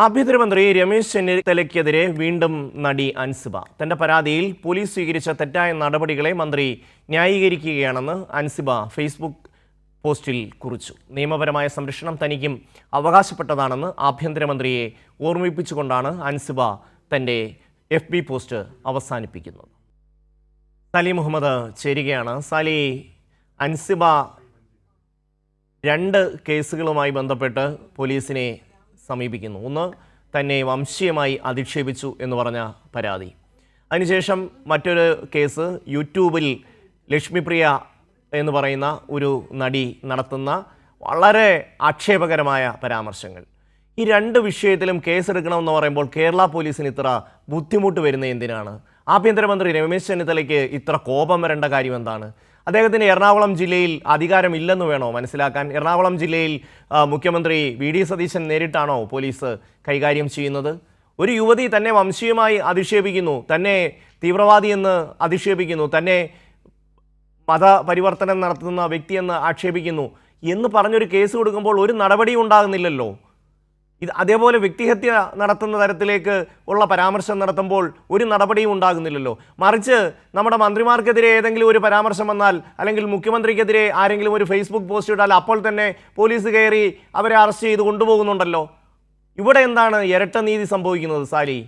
ആഭ്യന്തരമന്ത്രി രമേശ് ചെന്നിത്തലയ്ക്കെതിരെ വീണ്ടും നടി അൻസിബ തന്റെ പരാതിയിൽ പോലീസ് സ്വീകരിച്ച തെറ്റായ നടപടികളെ മന്ത്രി ന്യായീകരിക്കുകയാണെന്ന് അൻസിബ ഫേസ്ബുക്ക് പോസ്റ്റിൽ കുറിച്ചു. നിയമപരമായ സംരക്ഷണം തനിക്കും അവകാശപ്പെട്ടതാണെന്ന് ആഭ്യന്തരമന്ത്രിയെ ഓർമ്മിപ്പിച്ചുകൊണ്ടാണ് അൻസിബ തന്റെ FB പോസ്റ്റ് അവസാനിപ്പിക്കുന്നത്. സാലി മുഹമ്മദ് ചേരുകയാണ്. സാലി, അൻസിബ രണ്ട് കേസുകളുമായി ബന്ധപ്പെട്ട് പോലീസിനെ സമീപിക്കുന്നു. ഒന്ന്, തന്നെ വംശീയമായി അധിക്ഷേപിച്ചു എന്ന് പറഞ്ഞ പരാതി. അതിനുശേഷം മറ്റൊരു കേസ്, യൂട്യൂബിൽ ലക്ഷ്മിപ്രിയ എന്ന് പറയുന്ന ഒരു നടി നടത്തുന്ന വളരെ ആക്ഷേപകരമായ പരാമർശങ്ങൾ. ഈ രണ്ട് വിഷയത്തിലും കേസെടുക്കണമെന്ന് പറയുമ്പോൾ കേരള പോലീസിന് ഇത്ര ബുദ്ധിമുട്ട് വരുന്നത് എന്തിനാണ്? ആഭ്യന്തരമന്ത്രി രമേശ് ചെന്നിത്തലയ്ക്ക് ഇത്ര കോപം വരേണ്ട കാര്യം എന്താണ്? അദ്ദേഹത്തിന് എറണാകുളം ജില്ലയിൽ അധികാരമില്ലെന്ന് വേണോ മനസ്സിലാക്കാൻ? എറണാകുളം ജില്ലയിൽ മുഖ്യമന്ത്രി VD സതീശൻ നേരിട്ടാണോ പോലീസ് കൈകാര്യം ചെയ്യുന്നത്? ഒരു യുവതി തന്നെ വംശീയമായി അധിക്ഷേപിക്കുന്നു, തന്നെ തീവ്രവാദിയെന്ന് അധിക്ഷേപിക്കുന്നു, തന്നെ മതപരിവർത്തനം നടത്തുന്ന വ്യക്തിയെന്ന് ആക്ഷേപിക്കുന്നു എന്ന് പറഞ്ഞൊരു കേസ് കൊടുക്കുമ്പോൾ ഒരു നടപടിയും ഉണ്ടാകുന്നില്ലല്ലോ. അതേപോലെ വ്യക്തിഹത്യ നടത്തുന്ന തരത്തിലേക്ക് ഉള്ള പരാമർശം നടത്തുമ്പോൾ ഒരു നടപടിയും ഉണ്ടാകുന്നില്ലല്ലോ. മറിച്ച് നമ്മുടെ മന്ത്രിമാർക്കെതിരെ ഏതെങ്കിലും ഒരു പരാമർശം വന്നാൽ, അല്ലെങ്കിൽ മുഖ്യമന്ത്രിക്കെതിരെ ആരെങ്കിലും ഒരു ഫേസ്ബുക്ക് പോസ്റ്റ് ഇട്ടാൽ അപ്പോൾ തന്നെ പോലീസ് കയറി അവരെ അറസ്റ്റ് ചെയ്ത് കൊണ്ടുപോകുന്നുണ്ടല്ലോ. ഇവിടെ എന്താണ് ഇരട്ട നീതി സംഭവിക്കുന്നത് സാലി?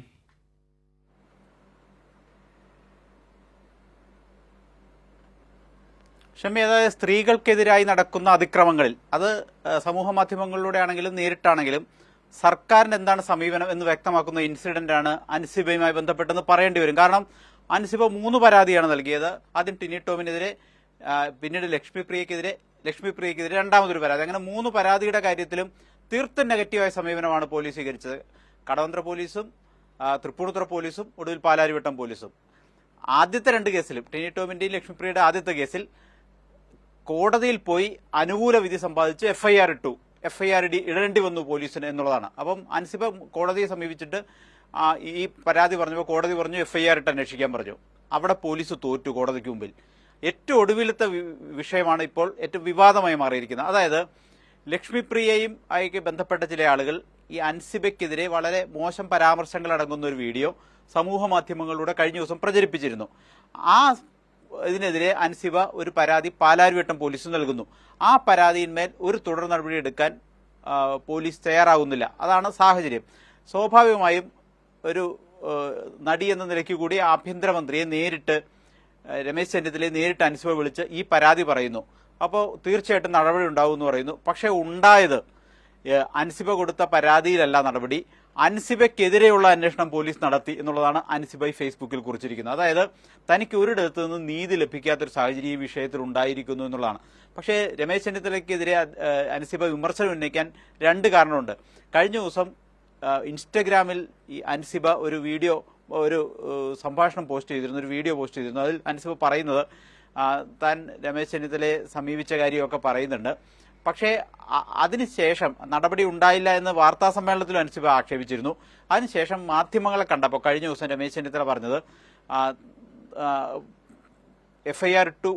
ഷമി, അതായത് സ്ത്രീകൾക്കെതിരായി നടക്കുന്ന അതിക്രമങ്ങളിൽ അത് സമൂഹ മാധ്യമങ്ങളിലൂടെ ആണെങ്കിലും നേരിട്ടാണെങ്കിലും സർക്കാരിന്റെ എന്താണ് സമീപനം എന്ന് വ്യക്തമാക്കുന്ന ഇൻസിഡന്റാണ് അൻസിബയുമായി ബന്ധപ്പെട്ടെന്ന് പറയേണ്ടി വരും. കാരണം അൻസിബ 3 പരാതിയാണ് നൽകിയത്. ആദ്യം ടിനി ടോമിനെതിരെ, പിന്നീട് ലക്ഷ്മിപ്രിയക്കെതിരെ രണ്ടാമതൊരു പരാതി. അങ്ങനെ 3 പരാതിയുടെ കാര്യത്തിലും തീർത്തും നെഗറ്റീവായ സമീപനമാണ് പോലീസ് സ്വീകരിച്ചത്. കടവന്ത്ര പോലീസും തൃപ്പൂണിത്തുറ പോലീസും ഒടുവിൽ പാലാരിവട്ടം പോലീസും. ആദ്യത്തെ 2 കേസിലും, ടിനി ടോമിന്റെയും ലക്ഷ്മിപ്രിയയുടെ ആദ്യത്തെ കേസിൽ കോടതിയിൽ പോയി അനുകൂല വിധി സമ്പാദിച്ച് FIR ഇടേണ്ടി വന്നു പോലീസിന് എന്നുള്ളതാണ്. അപ്പം അൻസിബ കോടതിയെ സമീപിച്ചിട്ട് ഈ പരാതി പറഞ്ഞപ്പോൾ കോടതി പറഞ്ഞു FIR ഇട്ട് അന്വേഷിക്കാൻ പറഞ്ഞു. അവിടെ പോലീസ് തോറ്റു കോടതിക്ക് മുമ്പിൽ. ഏറ്റവും ഒടുവിലത്തെ വിഷയമാണ് ഇപ്പോൾ ഏറ്റവും വിവാദമായി മാറിയിരിക്കുന്നത്. അതായത് ലക്ഷ്മിപ്രിയയും ആയി ബന്ധപ്പെട്ട ചില ആളുകൾ ഈ അൻസിബയ്ക്കെതിരെ വളരെ മോശം പരാമർശങ്ങൾ അടങ്ങുന്ന ഒരു വീഡിയോ സമൂഹ മാധ്യമങ്ങളിലൂടെ കഴിഞ്ഞ ദിവസം പ്രചരിപ്പിച്ചിരുന്നു. ഇതിനെതിരെ അൻസിബ ഒരു പരാതി പാലാരിവട്ടം പോലീസ് നൽകുന്നു. ആ പരാതിയിന്മേൽ ഒരു തുടർ നടപടി എടുക്കാൻ പോലീസ് തയ്യാറാകുന്നില്ല. അതാണ് സാഹചര്യം. സ്വാഭാവികമായും ഒരു നടി എന്ന നിലയ്ക്ക് കൂടി ആഭ്യന്തരമന്ത്രിയെ നേരിട്ട്, രമേശ് ചെന്നിത്തലയെ നേരിട്ട് അൻസിബ വിളിച്ച് ഈ പരാതി പറയുന്നു. അപ്പോൾ തീർച്ചയായിട്ടും നടപടി ഉണ്ടാവും എന്ന് പറയുന്നു. പക്ഷേ ഉണ്ടായത് അൻസിബ കൊടുത്ത പരാതിയിലല്ല നടപടി, അൻസിബയ്ക്കെതിരെയുള്ള അന്വേഷണം പോലീസ് നടത്തി എന്നുള്ളതാണ് അൻസിബ ഫേസ്ബുക്കിൽ കുറിച്ചിരിക്കുന്നത്. അതായത് തനിക്ക് ഒരിടത്തു നിന്ന് നീതി ലഭിക്കാത്തൊരു സാഹചര്യം ഈ വിഷയത്തിൽ ഉണ്ടായിരിക്കുന്നു എന്നുള്ളതാണ്. പക്ഷേ രമേശ് ചെന്നിത്തലയ്ക്കെതിരെ അൻസിബ വിമർശനം ഉന്നയിക്കാൻ 2 കാരണമുണ്ട്. കഴിഞ്ഞ ദിവസം ഇൻസ്റ്റഗ്രാമിൽ ഈ അൻസിബ ഒരു സംഭാഷണം പോസ്റ്റ് ചെയ്തിരുന്നു, ഒരു വീഡിയോ പോസ്റ്റ് ചെയ്തിരുന്നു. അതിൽ അൻസിബ പറയുന്നത് താൻ രമേശ് ചെന്നിത്തലയെ സമീപിച്ച കാര്യമൊക്കെ പറയുന്നുണ്ട്. പക്ഷേ അതിനുശേഷം നടപടി ഉണ്ടായില്ല എന്ന് വാർത്താ സമ്മേളനത്തിലും അൻസിബ ആക്ഷേപിച്ചിരുന്നു. അതിനുശേഷം മാധ്യമങ്ങളെ കണ്ടപ്പോൾ കഴിഞ്ഞ ദിവസം രമേശ് ചെന്നിത്തല പറഞ്ഞത് FIR ഇട്ടു,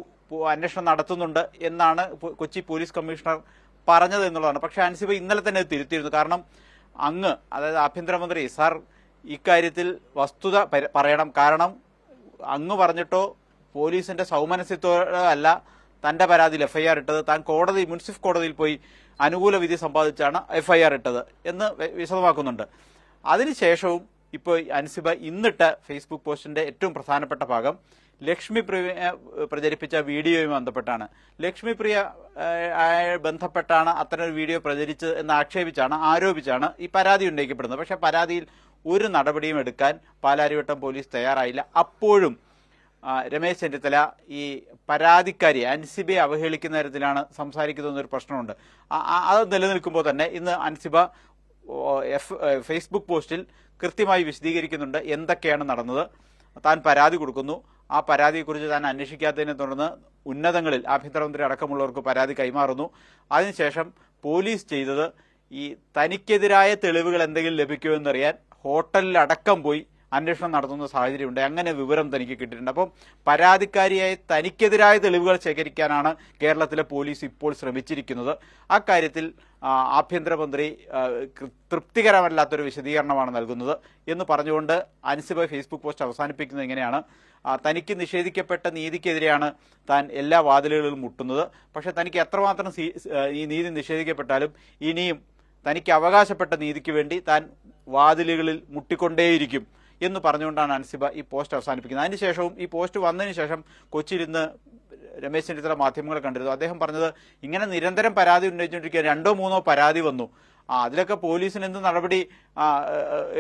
അന്വേഷണം നടത്തുന്നുണ്ട് എന്നാണ് കൊച്ചി പോലീസ് കമ്മീഷണർ പറഞ്ഞത് എന്നുള്ളതാണ്. പക്ഷേ അൻസിബ ഇന്നലെ തന്നെ തിരുത്തിയിരുന്നു. കാരണം അതായത് ആഭ്യന്തരമന്ത്രി സാർ ഇക്കാര്യത്തിൽ വസ്തുത പറയണം. കാരണം അങ്ങ് പറഞ്ഞിട്ടോ പോലീസിന്റെ സൗമനസ്യത്തോടെ അല്ല തന്റെ പരാതിയിൽ FIR ഇട്ടത്, താൻ മുൻസിഫ് കോടതിയിൽ പോയി അനുകൂല വിധി സമ്പാദിച്ചാണ് FIR ഇട്ടത് എന്ന് വിശദമാക്കുന്നുണ്ട്. അതിനുശേഷവും ഇപ്പോൾ അൻസിബ ഇന്നിട്ട ഫേസ്ബുക്ക് പോസ്റ്റിന്റെ ഏറ്റവും പ്രധാനപ്പെട്ട ഭാഗം ലക്ഷ്മിപ്രിയ പ്രചരിപ്പിച്ച വീഡിയോയുമായി ബന്ധപ്പെട്ടാണ്. ലക്ഷ്മിപ്രിയ ബന്ധപ്പെട്ടാണ് അത്തരമൊരു വീഡിയോ പ്രചരിച്ചത് എന്ന് ആരോപിച്ചാണ് ഈ പരാതി ഉന്നയിക്കപ്പെടുന്നത്. പക്ഷേ പരാതിയിൽ ഒരു നടപടിയും എടുക്കാൻ പാലാരിവട്ടം പോലീസ് തയ്യാറായില്ല. അപ്പോഴും രമേശ് ചെന്നിത്തല ഈ പരാതിക്കാരി അൻസിബയെ അവഹേളിക്കുന്ന തരത്തിലാണ് സംസാരിക്കുന്നതെന്നൊരു പ്രശ്നമുണ്ട്. അത് നിലനിൽക്കുമ്പോൾ തന്നെ ഇന്ന് അൻസിബ ഫേസ്ബുക്ക് പോസ്റ്റിൽ കൃത്യമായി വിശദീകരിക്കുന്നുണ്ട് എന്തൊക്കെയാണ് നടന്നത്. താൻ പരാതി കൊടുക്കുന്നു, ആ പരാതിയെക്കുറിച്ച് താൻ അന്വേഷിക്കാത്തതിനെ തുടർന്ന് ഉന്നതങ്ങളിൽ ആഭ്യന്തരമന്ത്രി അടക്കമുള്ളവർക്ക് പരാതി കൈമാറുന്നു. അതിനുശേഷം പോലീസ് ചെയ്തത് ഈ തനിക്കെതിരായ തെളിവുകൾ എന്തെങ്കിലും ലഭിക്കുമോ എന്നറിയാൻ ഹോട്ടലിൽ അടക്കം പോയി അന്വേഷണം നടത്തുന്ന സാഹചര്യമുണ്ട്. അങ്ങനെ വിവരം തനിക്ക് കിട്ടിയിട്ടുണ്ട്. അപ്പം പരാതിക്കാരിയായ തനിക്കെതിരായ തെളിവുകൾ ശേഖരിക്കാനാണ് കേരളത്തിലെ പോലീസ് ഇപ്പോൾ ശ്രമിച്ചിരിക്കുന്നത്. അക്കാര്യത്തിൽ ആഭ്യന്തരമന്ത്രി തൃപ്തികരമല്ലാത്തൊരു വിശദീകരണമാണ് നൽകുന്നത് എന്ന് പറഞ്ഞുകൊണ്ട് അൻസിബ ഫേസ്ബുക്ക് പോസ്റ്റ് അവസാനിപ്പിക്കുന്നത് ഇങ്ങനെയാണ്: തനിക്ക് നിഷേധിക്കപ്പെട്ട നീതിക്കെതിരെയാണ് താൻ എല്ലാ വാതിലുകളിലും മുട്ടുന്നത്. പക്ഷെ തനിക്ക് എത്രമാത്രം ഈ നീതി നിഷേധിക്കപ്പെട്ടാലും ഇനിയും തനിക്ക് അവകാശപ്പെട്ട നീതിക്ക് വേണ്ടി താൻ വാതിലുകളിൽ മുട്ടിക്കൊണ്ടേയിരിക്കും എന്ന് പറഞ്ഞുകൊണ്ടാണ് അൻസിബ ഈ പോസ്റ്റ് അവസാനിപ്പിക്കുന്നത്. അതിനുശേഷവും ഈ പോസ്റ്റ് വന്നതിന് ശേഷം കൊച്ചിയിൽ ഇന്ന് രമേശ് ചെന്നിത്തല മാധ്യമങ്ങളെ കണ്ടിരുന്നു. അദ്ദേഹം പറഞ്ഞത് ഇങ്ങനെ നിരന്തരം പരാതി ഉന്നയിച്ചുകൊണ്ടിരിക്കുക, 2 or 3 പരാതി വന്നു, അതിലൊക്കെ പോലീസിന് എന്ത് നടപടി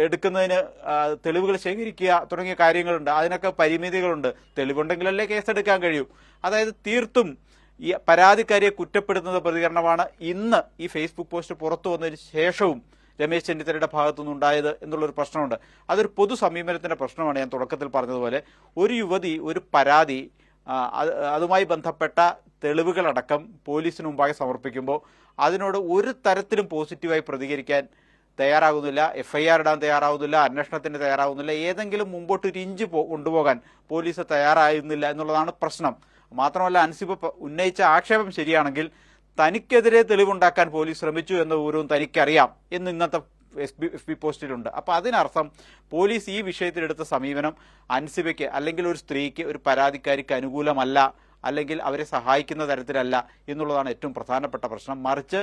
എടുക്കുന്നതിന് തെളിവുകൾ ശേഖരിക്കുക തുടങ്ങിയ കാര്യങ്ങളുണ്ട്, അതിനൊക്കെ പരിമിതികളുണ്ട്, തെളിവുണ്ടെങ്കിലല്ലേ കേസെടുക്കാൻ കഴിയൂ. അതായത് തീർത്തും ഈ പരാതിക്കാരിയെ കുറ്റപ്പെടുത്തുന്ന പ്രതികരണമാണ് ഇന്ന് ഈ ഫേസ്ബുക്ക് പോസ്റ്റ് പുറത്തു വന്നതിന് ശേഷവും രമേശ് ചെന്നിത്തലയുടെ ഭാഗത്തുനിന്ന് ഉണ്ടായത് എന്നുള്ളൊരു പ്രശ്നമുണ്ട്. അതൊരു പൊതു സമീപനത്തിന്റെ പ്രശ്നമാണ്. ഞാൻ തുടക്കത്തിൽ പറഞ്ഞതുപോലെ ഒരു യുവതി ഒരു പരാതി അതുമായി ബന്ധപ്പെട്ട തെളിവുകളടക്കം പോലീസിന് മുമ്പാകെ സമർപ്പിക്കുമ്പോൾ അതിനോട് ഒരു തരത്തിലും പോസിറ്റീവായി പ്രതികരിക്കാൻ തയ്യാറാകുന്നില്ല, FIR ഇടാൻ തയ്യാറാവുന്നില്ല, അന്വേഷണത്തിന് തയ്യാറാവുന്നില്ല, ഏതെങ്കിലും മുമ്പോട്ട് ഒരു ഇഞ്ച് കൊണ്ടുപോകാൻ പോലീസ് തയ്യാറായിരുന്നില്ല എന്നുള്ളതാണ് പ്രശ്നം. മാത്രമല്ല അൻസിബ ഉന്നയിച്ച ആക്ഷേപം ശരിയാണെങ്കിൽ തനിക്കെതിരെ തെളിവുണ്ടാക്കാൻ പോലീസ് ശ്രമിച്ചു എന്ന വിവരവും തനിക്കറിയാം എന്ന് ഇന്നത്തെ FB പോസ്റ്റിലുണ്ട്. അപ്പോൾ അതിനർത്ഥം പോലീസ് ഈ വിഷയത്തിലെടുത്ത സമീപനം അൻസിബയ്ക്ക് അല്ലെങ്കിൽ ഒരു സ്ത്രീക്ക്, ഒരു പരാതിക്കാരിക്ക് അനുകൂലമല്ല, അല്ലെങ്കിൽ അവരെ സഹായിക്കുന്ന തരത്തിലല്ല എന്നുള്ളതാണ് ഏറ്റവും പ്രധാനപ്പെട്ട പ്രശ്നം. മറിച്ച്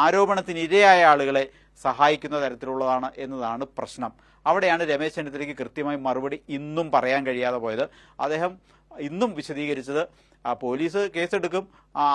ആരോപണത്തിനിരയായ ആളുകളെ സഹായിക്കുന്ന തരത്തിലുള്ളതാണ് എന്നതാണ് പ്രശ്നം. അവിടെയാണ് രമേശ് ചെന്നിത്തലയ്ക്ക് കൃത്യമായി മറുപടി ഇന്നും പറയാൻ കഴിയാതെ പോയത്. അദ്ദേഹം ഇന്നും വിശദീകരിച്ചത് പോലീസ് കേസെടുക്കും,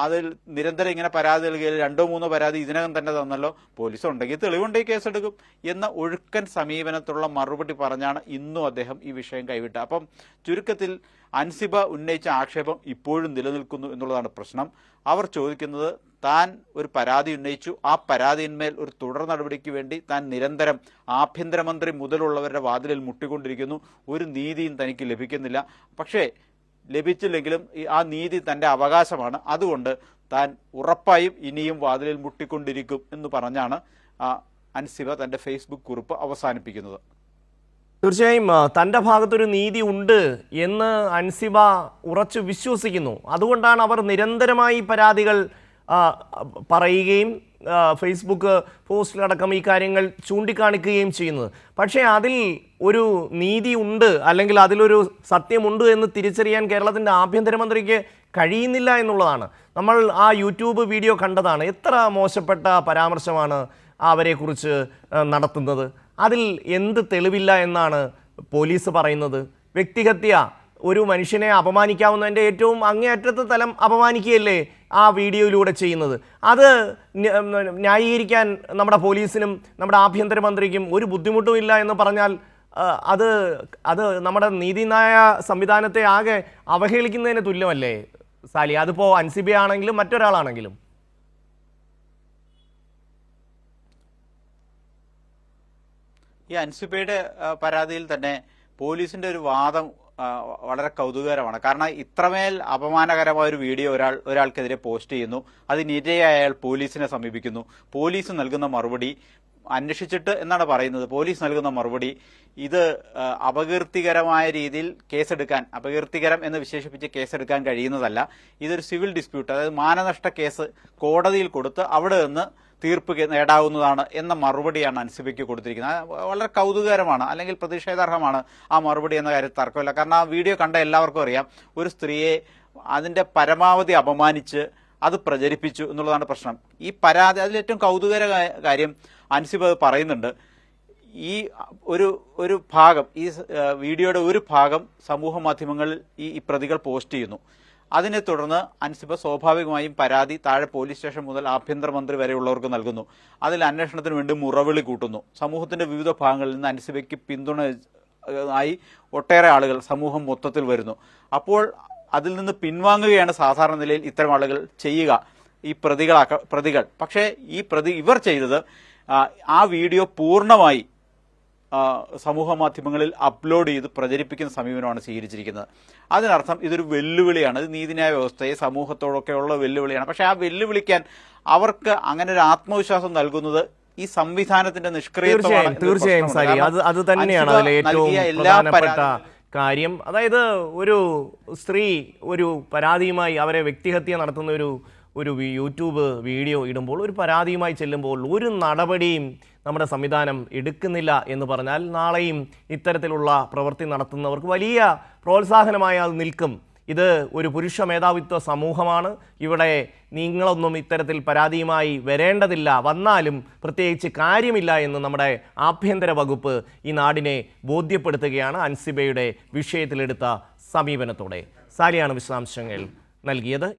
അതിൽ നിരന്തരം ഇങ്ങനെ പരാതി നൽകിയാൽ 2 or 3 പരാതി ഇതിനകം തന്നെ തന്നല്ലോ, പോലീസ് ഉണ്ടെങ്കിൽ തെളിവുണ്ടെങ്കിൽ കേസെടുക്കും എന്ന ഒഴുക്കൻ സമീപനത്തിലുള്ള മറുപടി പറഞ്ഞാണ് ഇന്നും അദ്ദേഹം ഈ വിഷയം കൈവിട്ടത്. അപ്പം ചുരുക്കത്തിൽ അൻസിബ ഉന്നയിച്ച ആക്ഷേപം ഇപ്പോഴും നിലനിൽക്കുന്നു എന്നുള്ളതാണ് പ്രശ്നം. അവർ ചോദിക്കുന്നത് താൻ ഒരു പരാതി ഉന്നയിച്ചു, ആ പരാതിന്മേൽ ഒരു തുടർ നടപടിക്ക് വേണ്ടി താൻ നിരന്തരം ആഭ്യന്തരമന്ത്രി മുതലുള്ളവരുടെ വാതിലിൽ മുട്ടിക്കൊണ്ടിരിക്കുന്നു, ഒരു നീതിയും തനിക്ക് ലഭിക്കുന്നില്ല, പക്ഷേ ലഭിച്ചില്ലെങ്കിലും ആ നീതി തൻ്റെ അവകാശമാണ്, അതുകൊണ്ട് താൻ ഉറപ്പായും ഇനിയും വാതിലിൽ മുട്ടിക്കൊണ്ടിരിക്കും എന്ന് പറഞ്ഞാണ് അൻസിബ തൻ്റെ ഫേസ്ബുക്ക് കുറിപ്പ് അവസാനിപ്പിക്കുന്നത്. തീർച്ചയായും തൻ്റെ ഭാഗത്തൊരു നീതി ഉണ്ട് എന്ന് അൻസിബ ഉറച്ചു വിശ്വസിക്കുന്നു. അതുകൊണ്ടാണ് അവർ നിരന്തരമായി പരാതികൾ പറയുകയും ഫേസ്ബുക്ക് പോസ്റ്റിലടക്കം ഈ കാര്യങ്ങൾ ചൂണ്ടിക്കാണിക്കുകയും ചെയ്യുന്നത്. പക്ഷേ അതിൽ ഒരു നീതി ഉണ്ട്, അല്ലെങ്കിൽ അതിലൊരു സത്യമുണ്ട് എന്ന് തിരിച്ചറിയാൻ കേരളത്തിൻ്റെ ആഭ്യന്തരമന്ത്രിക്ക് കഴിയുന്നില്ല എന്നുള്ളതാണ്. നമ്മൾ ആ യൂട്യൂബ് വീഡിയോ കണ്ടതാണ്. എത്ര മോശപ്പെട്ട പരാമർശമാണ് അവരെക്കുറിച്ച് നടത്തുന്നത്. അതിൽ എന്ത് തെളിവില്ല എന്നാണ് പോലീസ് പറയുന്നത്. വ്യക്തിഹത്യ, ഒരു മനുഷ്യനെ അപമാനിക്കാവുന്നതിൻ്റെ ഏറ്റവും അങ്ങേയറ്റത്തെ തലം അപമാനിക്കുകയല്ലേ ആ വീഡിയോയിലൂടെ ചെയ്യുന്നത്. അത് ന്യായീകരിക്കാൻ നമ്മുടെ പോലീസിനും നമ്മുടെ ആഭ്യന്തരമന്ത്രിക്കും ഒരു ബുദ്ധിമുട്ടും ഇല്ല എന്ന് പറഞ്ഞാൽ അത് നമ്മുടെ നീതിന്യായ സംവിധാനത്തെ ആകെ അവഹേളിക്കുന്നതിന് തുല്യമല്ലേ സാലി? അതിപ്പോൾ അൻസിബ ആണെങ്കിലും മറ്റൊരാളാണെങ്കിലും. ഈ അൻസിബയുടെ പരാതിയിൽ തന്നെ പോലീസിന്റെ ഒരു വാദം വളരെ കൗതുകകരമാണ്. കാരണം ഇത്രമേൽ അപമാനകരമായ ഒരു വീഡിയോ ഒരാൾക്കെതിരെ പോസ്റ്റ് ചെയ്യുന്നു, അതിനിരയായ അയാൾ പോലീസിനെ സമീപിക്കുന്നു, പോലീസ് നൽകുന്ന മറുപടി അന്വേഷിച്ചിട്ട് എന്നാണ് പറയുന്നത്. പോലീസ് നൽകുന്ന മറുപടി ഇത് അപകീർത്തികരമായ രീതിയിൽ കേസെടുക്കാൻ, അപകീർത്തികരം എന്ന് വിശേഷിപ്പിച്ച് കേസെടുക്കാൻ കഴിയുന്നതല്ല, ഇതൊരു സിവിൽ ഡിസ്പ്യൂട്ട്, അതായത് മാനനഷ്ട കേസ് കോടതിയിൽ കൊടുത്ത് അവിടെ നിന്ന് തീർപ്പ് നേടാവുന്നതാണ് എന്ന മറുപടിയാണ് അൻസിബയ്ക്ക് കൊടുത്തിരിക്കുന്നത്. വളരെ കൗതുകകരമാണ്, അല്ലെങ്കിൽ പ്രതിഷേധാർഹമാണ് ആ മറുപടി എന്ന കാര്യത്തിൽ തർക്കമില്ല. കാരണം ആ വീഡിയോ കണ്ട എല്ലാവർക്കും അറിയാം, ഒരു സ്ത്രീയെ അതിന്റെ പരമാവധി അപമാനിച്ച് അത് പ്രചരിപ്പിച്ചു എന്നുള്ളതാണ് പ്രശ്നം. ഈ പരാതി, അതിലേറ്റവും കൗതുകകരമായ കാര്യം അൻസിബ പറയുന്നുണ്ട്, ഈ ഒരു ഭാഗം, ഈ വീഡിയോയുടെ ഒരു ഭാഗം സമൂഹ മാധ്യമങ്ങളിൽ ഈ പ്രതികൾ പോസ്റ്റ് ചെയ്യുന്നു. അതിനെ തുടർന്ന് അൻസിബ സ്വാഭാവികമായും പരാതി താഴെ പോലീസ് സ്റ്റേഷൻ മുതൽ ആഭ്യന്തരമന്ത്രി വരെയുള്ളവർക്ക് നൽകുന്നു. അതിൽ അന്വേഷണത്തിന് വേണ്ടി മുറവിളി കൂട്ടുന്നു. സമൂഹത്തിന്റെ വിവിധ ഭാഗങ്ങളിൽ നിന്ന് അൻസിബയ്ക്ക് പിന്തുണ ആയി ഒട്ടേറെ ആളുകൾ സമൂഹം മൊത്തത്തിൽ വരുന്നു. അപ്പോൾ അതിൽ നിന്ന് പിൻവാങ്ങുകയാണ് സാധാരണ നിലയിൽ ഇത്തരം ആളുകൾ ചെയ്യുക, ഈ പ്രതികൾ. പക്ഷേ ഇവർ ചെയ്തത് ആ വീഡിയോ പൂർണ്ണമായി സമൂഹ മാധ്യമങ്ങളിൽ അപ്ലോഡ് ചെയ്ത് പ്രചരിപ്പിക്കുന്ന സമീപനമാണ് സ്വീകരിച്ചിരിക്കുന്നത്. അതിനർത്ഥം ഇതൊരു വെല്ലുവിളിയാണ്, ഇത് നീതിന്യായ വ്യവസ്ഥയെ സമൂഹത്തോടൊക്കെയുള്ള വെല്ലുവിളിയാണ്. പക്ഷെ ആ വെല്ലുവിളിക്കാൻ അവർക്ക് അങ്ങനെ ഒരു ആത്മവിശ്വാസം നൽകുന്നത് ഈ സംവിധാനത്തിന്റെ നിഷ്ക്രിയത്വമാണ് തീർച്ചയായും സാരി അത് തന്നെയാണ് അതിലെ ഏറ്റവും പ്രധാനപ്പെട്ട കാര്യം. അതായത് ഒരു സ്ത്രീ ഒരു പരാതിയുമായി അവരെ വ്യക്തിഹത്യ നടത്തുന്ന ഒരു യൂട്യൂബ് വീഡിയോ ഇടുമ്പോൾ, ഒരു പരാതിയുമായി ചെല്ലുമ്പോൾ ഒരു നടപടിയും നമ്മുടെ സംവിധാനം എടുക്കുന്നില്ല എന്ന് പറഞ്ഞാൽ നാളെയും ഇത്തരത്തിലുള്ള പ്രവൃത്തി നടത്തുന്നവർക്ക് വലിയ പ്രോത്സാഹനമായി അത് നിൽക്കും. ഇത് ഒരു പുരുഷ മേധാവിത്വ സമൂഹമാണ്. ഇവിടെ നിങ്ങളൊന്നും ഇത്തരത്തിൽ പരാതിയുമായി വരേണ്ടതില്ല, വന്നാലും പ്രത്യേകിച്ച് കാര്യമില്ല എന്ന് നമ്മുടെ ആഭ്യന്തര വകുപ്പ് ഈ നാടിനെ ബോധ്യപ്പെടുത്തുകയാണ് അൻസിബയുടെ വിഷയത്തിലെടുത്ത സമീപനത്തോടെ. സാലിയാണ് വിശദാംശങ്ങൾ നൽകിയത്.